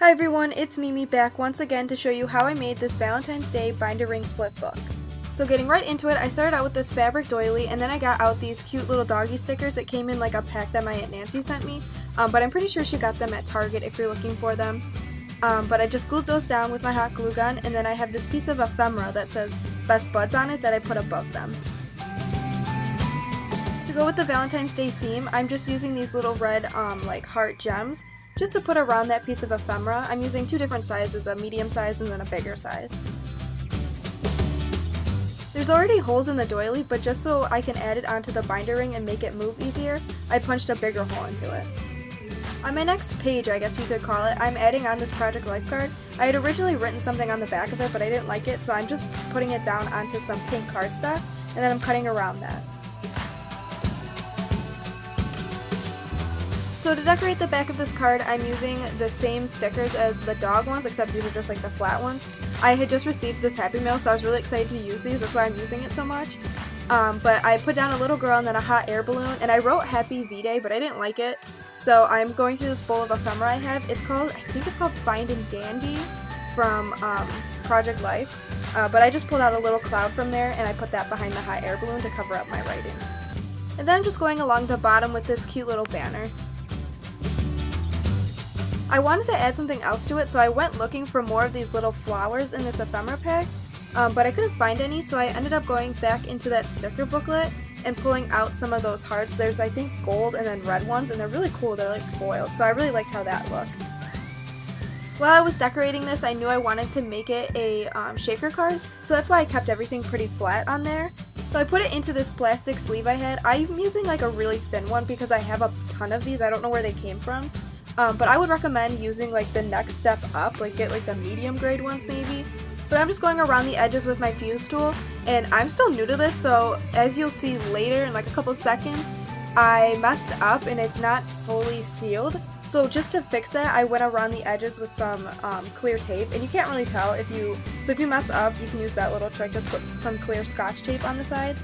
Hi everyone, it's Mimi back once again to show you how I made this Valentine's Day binder ring flip book. So getting right into it, I started out with this fabric doily and then I got out these cute little doggy stickers that came in like a pack that my Aunt Nancy sent me, but I'm pretty sure she got them at Target if you're looking for them. But I just glued those down with my hot glue gun, and then I have this piece of ephemera that says Best Buds on it that I put above them. To go with the Valentine's Day theme, I'm just using these little red like heart gems just to put around that piece of ephemera. I'm using two different sizes, a medium size and then a bigger size. There's already holes in the doily, but just so I can add it onto the binder ring and make it move easier, I punched a bigger hole into it. On my next page, I guess you could call it, I'm adding on this Project Life card. I had originally written something on the back of it, but I didn't like it, so I'm just putting it down onto some pink cardstock, and then I'm cutting around that. So to decorate the back of this card, I'm using the same stickers as the dog ones, except these are just like the flat ones. I had just received this Happy Mail, so I was really excited to use these, that's why I'm using it so much. But I put down a little girl and then a hot air balloon, and I wrote Happy V-Day, but I didn't like it. So I'm going through this bowl of ephemera I have. I think it's called Find and Dandy from Project Life. But I just pulled out a little cloud from there, and I put that behind the hot air balloon to cover up my writing. And then I'm just going along the bottom with this cute little banner. I wanted to add something else to it, so I went looking for more of these little flowers in this ephemera pack, but I couldn't find any, so I ended up going back into that sticker booklet and pulling out some of those hearts. There's, I think, gold and then red ones, and they're really cool. They're like foiled, so I really liked how that looked. While I was decorating this, I knew I wanted to make it a shaker card, so that's why I kept everything pretty flat on there. So I put it into this plastic sleeve I had. I'm using like a really thin one because I have a ton of these. I don't know where they came from. But I would recommend using like the next step up, like get like the medium grade ones maybe. But I'm just going around the edges with my fuse tool, and I'm still new to this, so as you'll see later in like a couple seconds, I messed up and it's not fully sealed. So just to fix that, I went around the edges with some clear tape, and you can't really tell if you mess up, you can use that little trick, just put some clear scotch tape on the sides.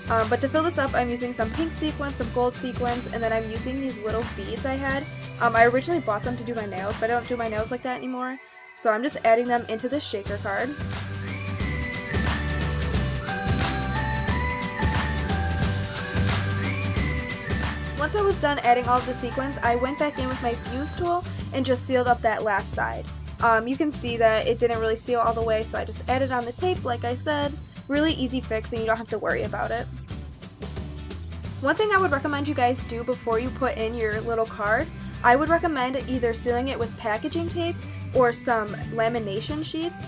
But to fill this up, I'm using some pink sequins, some gold sequins, and then I'm using these little beads I had. I originally bought them to do my nails, but I don't do my nails like that anymore. So I'm just adding them into this shaker card. Once I was done adding all of the sequins, I went back in with my fuse tool and just sealed up that last side. You can see that it didn't really seal all the way, so I just added on the tape like I said. Really easy fix and you don't have to worry about it. One thing I would recommend you guys do before you put in your little card, I would recommend either sealing it with packaging tape or some lamination sheets,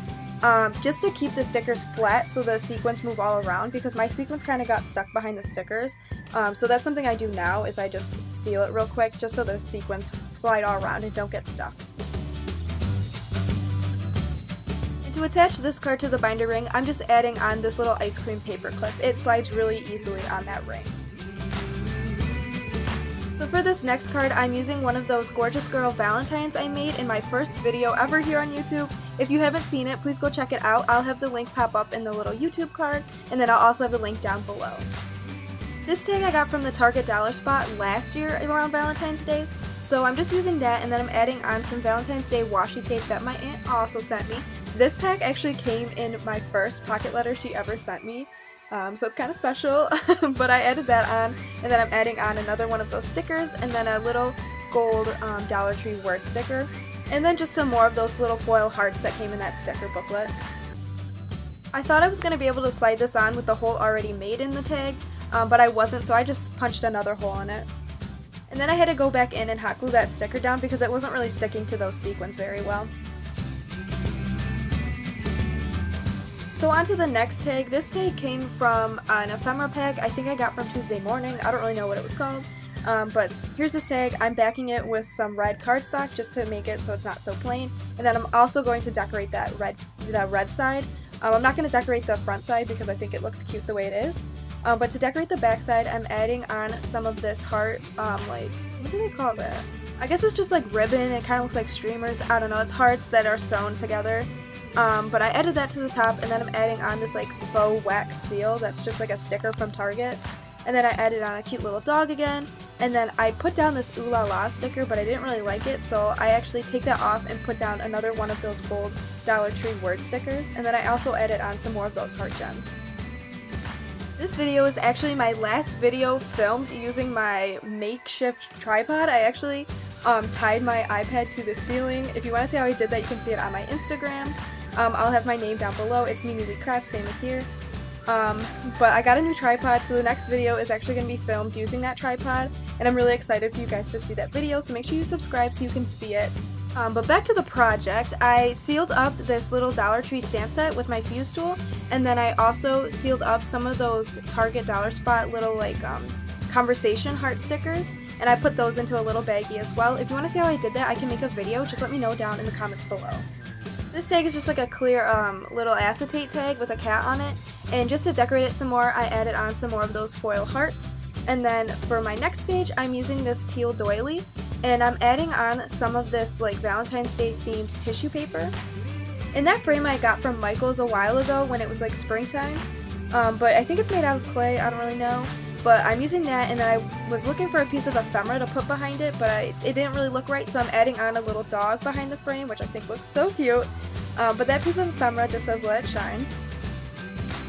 just to keep the stickers flat so the sequins move all around, because my sequins kind of got stuck behind the stickers. So that's something I do now, is I just seal it real quick just so the sequins slide all around and don't get stuck. To attach this card to the binder ring, I'm just adding on this little ice cream paper clip. It slides really easily on that ring. So for this next card, I'm using one of those Gorgeous Girl Valentines I made in my first video ever here on YouTube. If you haven't seen it, please go check it out. I'll have the link pop up in the little YouTube card, and then I'll also have the link down below. This tag I got from the Target dollar spot last year around Valentine's Day, so I'm just using that, and then I'm adding on some Valentine's Day washi tape that my aunt also sent me. This pack actually came in my first pocket letter she ever sent me, so it's kind of special, but I added that on, and then I'm adding on another one of those stickers, and then a little gold Dollar Tree word sticker, and then just some more of those little foil hearts that came in that sticker booklet. I thought I was going to be able to slide this on with the hole already made in the tag, but I wasn't, so I just punched another hole in it. And then I had to go back in and hot glue that sticker down because it wasn't really sticking to those sequins very well. So on to the next tag. This tag came from an ephemera pack I think I got from Tuesday Morning. I don't really know what it was called. But here's this tag. I'm backing it with some red cardstock just to make it so it's not so plain. And then I'm also going to decorate that red side. I'm not going to decorate the front side because I think it looks cute the way it is. But to decorate the back side, I'm adding on some of this heart, like, what do they call that? I guess it's just like ribbon. It kind of looks like streamers. I don't know. It's hearts that are sewn together. But I added that to the top, and then I'm adding on this like faux wax seal that's just like a sticker from Target. And then I added on a cute little dog again, and then I put down this Ooh La La sticker, but I didn't really like it, so I actually take that off and put down another one of those gold Dollar Tree word stickers, and then I also added on some more of those heart gems. This video is actually my last video filmed using my makeshift tripod. I actually tied my iPad to the ceiling. If you want to see how I did that, you can see it on my Instagram. I'll have my name down below. It's Mimi Lee Crafts, same as here. But I got a new tripod, so the next video is actually going to be filmed using that tripod, and I'm really excited for you guys to see that video, so make sure you subscribe so you can see it. But back to the project, I sealed up this little Dollar Tree stamp set with my fuse tool, and then I also sealed up some of those Target Dollar Spot little like conversation heart stickers, and I put those into a little baggie as well. If you want to see how I did that, I can make a video, just let me know down in the comments below. This tag is just like a clear little acetate tag with a cat on it, and just to decorate it some more, I added on some more of those foil hearts. And then for my next page, I'm using this teal doily, and I'm adding on some of this like Valentine's Day themed tissue paper. And that frame I got from Michael's a while ago when it was like springtime, but I think it's made out of clay, I don't really know. But I'm using that, and then I was looking for a piece of ephemera to put behind it, but it didn't really look right, so I'm adding on a little dog behind the frame, which I think looks so cute. But that piece of ephemera just says let it shine.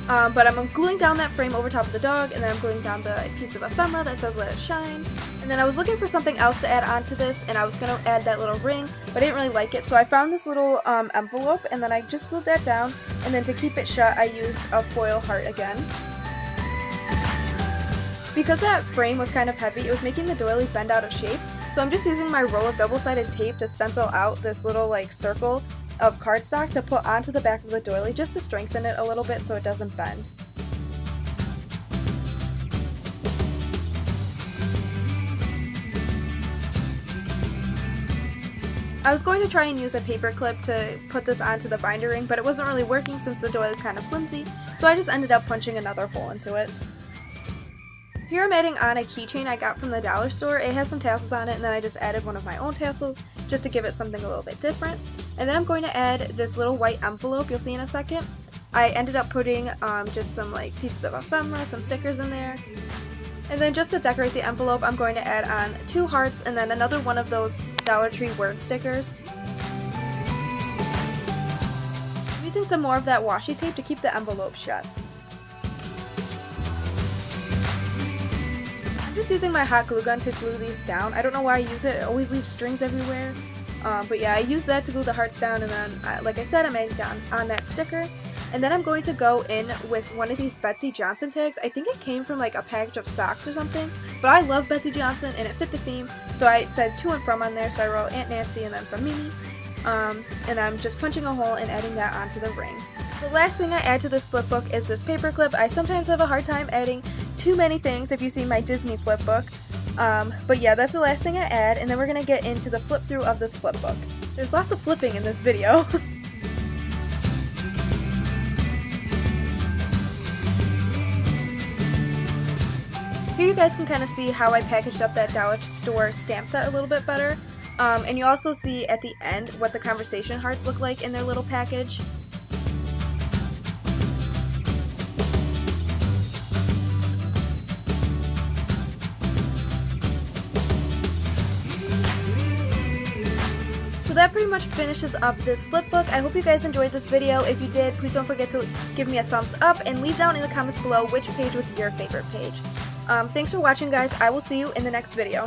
But I'm gluing down that frame over top of the dog, and then I'm gluing down the piece of ephemera that says let it shine. And then I was looking for something else to add onto this, and I was going to add that little ring, but I didn't really like it, so I found this little envelope, and then I just glued that down, and then to keep it shut I used a foil heart again. Because that frame was kind of heavy, it was making the doily bend out of shape, so I'm just using my roll of double-sided tape to stencil out this little like circle of cardstock to put onto the back of the doily just to strengthen it a little bit so it doesn't bend. I was going to try and use a paper clip to put this onto the binder ring, but it wasn't really working since the doily is kind of flimsy, so I just ended up punching another hole into it. Here I'm adding on a keychain I got from the dollar store. It has some tassels on it, and then I just added one of my own tassels just to give it something a little bit different. And then I'm going to add this little white envelope you'll see in a second. I ended up putting just some like pieces of ephemera, some stickers in there. And then just to decorate the envelope, I'm going to add on 2 hearts and then another one of those Dollar Tree word stickers. I'm using some more of that washi tape to keep the envelope shut. I'm just using my hot glue gun to glue these down. I don't know why I use it, it always leaves strings everywhere. But yeah, I use that to glue the hearts down, and then, like I said, I'm adding down on that sticker. And then I'm going to go in with one of these Betsy Johnson tags. I think it came from like a package of socks or something, but I love Betsy Johnson and it fit the theme, so I said to and from on there, so I wrote Aunt Nancy and then from Mimi. And I'm just punching a hole and adding that onto the ring. The last thing I add to this flip book is this paper clip. I sometimes have a hard time adding too many things if you see my Disney flip book. But yeah, that's the last thing I add, and then we're going to get into the flip through of this flip book. There's lots of flipping in this video. Here you guys can kind of see how I packaged up that Dollar Store stamp set a little bit better. And you also see at the end what the conversation hearts look like in their little package. So that pretty much finishes up this flip book. I hope you guys enjoyed this video. If you did, please don't forget to give me a thumbs up and leave down in the comments below which page was your favorite page. Thanks for watching, guys. I will see you in the next video.